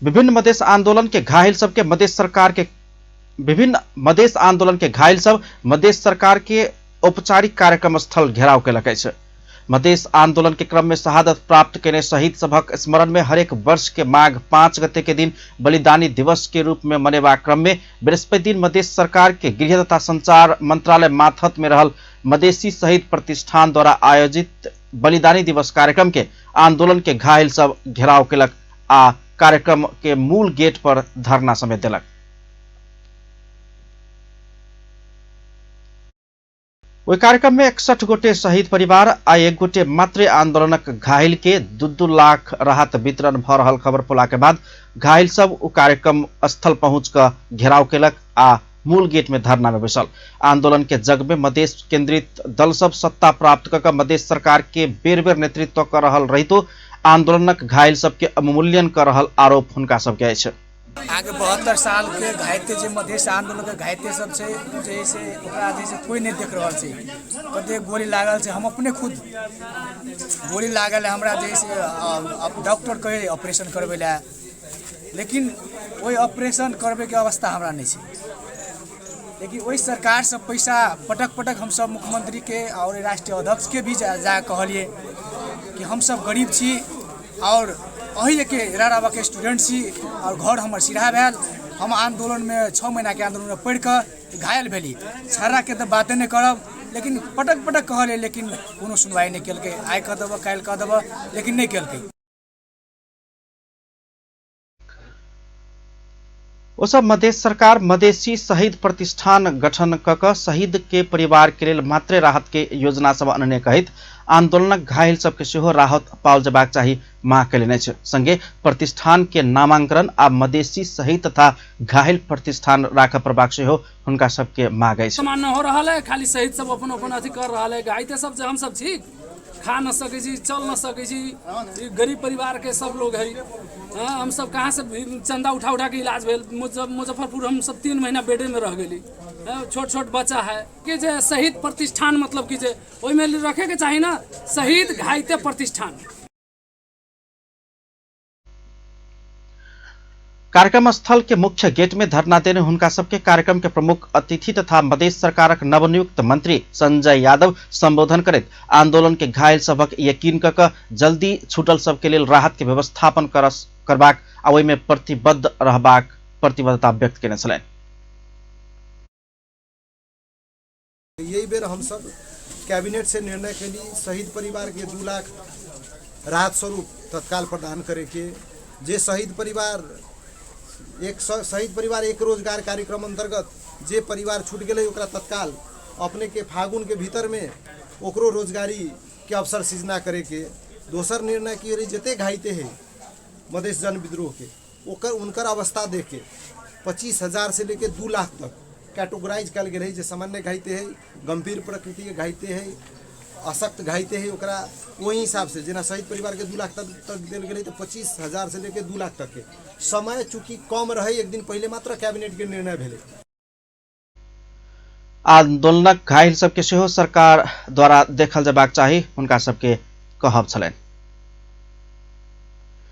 विभिन्न मधेश आंदोलन के घायल सब के मधेश सरकार के विभिन्न मधेश आंदोलन के घायल सब मधेश सरकार के औपचारिक कार्यक्रम स्थल घेराव केलक अछि। मधेश आंदोलन के क्रम में शहादत प्राप्त करने शहीद सबक स्मरण में हरेक वर्ष के माघ 5 गते के दिन बलिदानी दिवस के रूप में मनेवा क्रम में बृहस्पति दिन मधेश सरकार के गृह तथा संचार मंत्रालय माथत में रहल मधेसी शहीद प्रतिष्ठान द्वारा आयोजित बलिदानी दिवस कार्यक्रम के आंदोलन के घायल सब घेराव केलक आ कार्यक्रम के मूल गेट पर धरना समेत देलक। ओहि कार्यक्रम में 61 गोटे शहीद परिवार आ 1 गोटे मात्र आंदोलनक घायल के 2-2 लाख राहत वितरण भ रहल खबर पोला के बाद घायल सब उ कार्यक्रम स्थल पहुंच क घेराव केलक आ मूल गेट में धरना में बैसल। आंदोलन के जग में मधेश केंद्रित दल सब सत्ता प्राप्त क मधेश सरकार के बेर बेर नेतृत्व कर रहल रहितो आंदोलनक घायल सब के अवमूल्यन कर रहल आरोप हुनका सब के अछि। आगे 72 साल के घायते जे मधेश आंदोलन के घायते सब से जैसे ओकरा जैसे कोई नहीं देख रहल छै। कते गोली लागल छै, हम अपने खुद गोली लागल है हमरा जैसे डॉक्टर कहे ऑपरेशन करबे ला, लेकिन वही ऑपरेशन करबे के अवस्था हमरा नहीं छै। लेकिन वही सरकार सब पैसा पटक पटक हम सब मुख्यमंत्री के और राष्ट्रीय अध्यक्ष के भी जा कहलिए कि हम सब गरीब छी और अही के राराबा के स्टूडेंट छी और घर हमर सिरा भेल। हम आंदोलन में 6 महीना के आंदोलन में पढ़ कर घायल भेली, छाड़ा के तो बातें नहीं करब, लेकिन पटक पटक कहले लेकिन कोनो सुनवाई नहीं केलकै। आइ कह देब काल्हि कह देब, लेकिन नहीं केलकै। ओसब मधेश सरकार मधेसी शहीद प्रतिष्ठान गठन कक शहीद के परिवार के लेल मात्रे राहत के योजना सब अनने कहित आंदोलनक घायल सबके सेहो राहत पाओल जबाक चाही मांग कयलनि अछि। संगे प्रतिष्ठान के नामांकन आ मधेसी शहीद तथा घायल प्रतिष्ठान राख प्रभाग सेहो हुनका सबके मांग अछि। समान हो रहल है, खाली शहीद सब अपन अपन अथी कर रहल है। घायल सब जे हम सब छी, खा न सकै छी, चल न सकै छी, गरीब परिवार के सब लोग है। हम सब कहाँ से चंदा उठा उठा के इलाज भेल। मुजफ्फरपुर हम सब 3 महीना बेडे में रह गेली। छोट छोट बच्चा है कि जे शहीद प्रतिष्ठान मतलब कि जे ओहि में रखे के चाही ना, शहीद घायते प्रतिष्ठान। कार्यक्रम स्थल के मुख्य गेट में धरना देने हुनका सबके कार्यक्रम के प्रमुख अतिथि तथा मधेश सरकारक नवनियुक्त मंत्री संजय यादव संबोधन करैत आंदोलन के घायल सबक यकीन क जल्दी छूटल सबके लेल राहत के व्यवस्थापन करबाक आ ओहि में प्रतिबद्ध रहबाक प्रतिबद्धता व्यक्त केने छलनि। यही बेर हम सब कैबिनेट से निर्णय के लिए शहीद परिवार के 2 लाख राहत स्वरूप तत्काल प्रदान करे के, जे शहीद परिवार एक रोजगार कार्यक्रम अंतर्गत जे परिवार छूट गए ओकरा तत्काल अपने के फागुन के भीतर में ओकरो रोजगारी के अवसर सृजना करे के। दोसर निर्णय की जते घायते है मधेश जन विद्रोह के ओकर उनकर अवस्था देख के 25,000 से लेके 2 लाख तक कैटेगराइज कल गए। जो सामान्य घायते है, गंभीर प्रकृति के घायते है, अशक्त घायते है, ओकरा वही हिसाब से जेना शहीद परिवार के 2 लाख तक दिल गए तो 25,000 से लेके 2 लाख तक के समय चूंकि कम रहे, एक दिन पहले मात्र कैबिनेट के निर्णय भेले। आंदोलनक घायल सबके सेहो सरकार द्वारा देखल जबाक चाही हुनका सबके कहब छलनि।